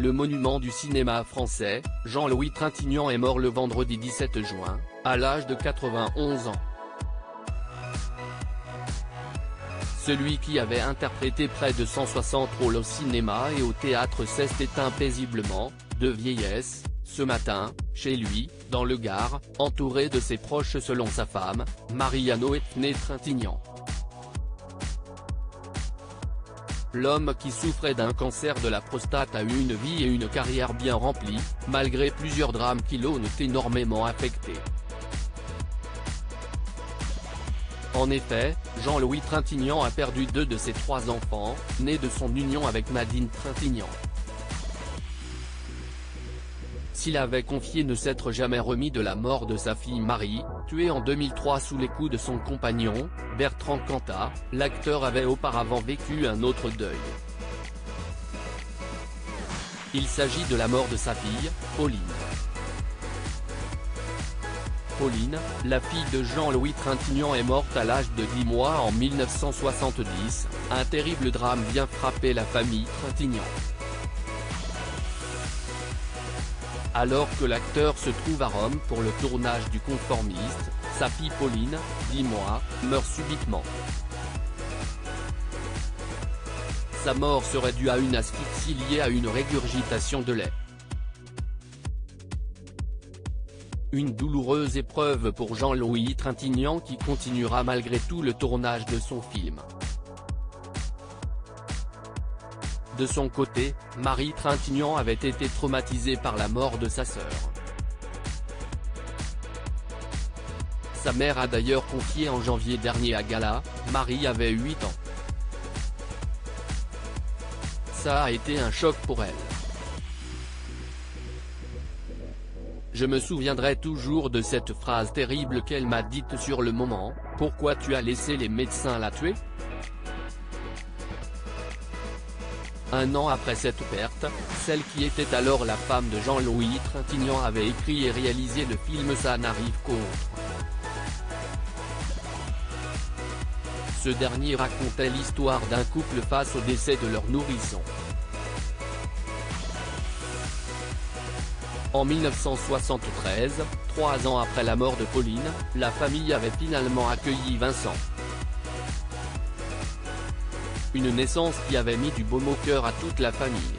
le monument du cinéma français, Jean-Louis Trintignant est mort le vendredi 17 juin, à l'âge de 91 ans. Celui qui avait interprété près de 160 rôles au cinéma et au théâtre s'est éteint paisiblement, de vieillesse, ce matin, chez lui, dans le Gard, entouré de ses proches selon sa femme, Marie-Anoët Trintignant. L'homme qui souffrait d'un cancer de la prostate a eu une vie et une carrière bien remplies, malgré plusieurs drames qui l'ont énormément affecté. En effet, Jean-Louis Trintignant a perdu 2 de ses 3 enfants, nés de son union avec Nadine Trintignant. S'il avait confié ne s'être jamais remis de la mort de sa fille Marie, tuée en 2003 sous les coups de son compagnon, Bertrand Cantat, l'acteur avait auparavant vécu un autre deuil. Il s'agit de la mort de sa fille, Pauline. Pauline, la fille de Jean-Louis Trintignant est morte à l'âge de 10 mois en 1970, un terrible drame vient frapper la famille Trintignant. Alors que l'acteur se trouve à Rome pour le tournage du Conformiste, sa fille Pauline, 10 mois, meurt subitement. Sa mort serait due à une asphyxie liée à une régurgitation de lait. Une douloureuse épreuve pour Jean-Louis Trintignant qui continuera malgré tout le tournage de son film. De son côté, Marie Trintignant avait été traumatisée par la mort de sa sœur. Sa mère a d'ailleurs confié en janvier dernier à Gala, Marie avait 8 ans. Ça a été un choc pour elle. Je me souviendrai toujours de cette phrase terrible qu'elle m'a dite sur le moment, « Pourquoi tu as laissé les médecins la tuer ?» Un an après cette perte, celle qui était alors la femme de Jean-Louis Trintignant avait écrit et réalisé le film Ça n'arrive qu'autre. Ce dernier racontait l'histoire d'un couple face au décès de leur nourrisson. En 1973, 3 ans après la mort de Pauline, la famille avait finalement accueilli Vincent. Une naissance qui avait mis du baume au cœur à toute la famille.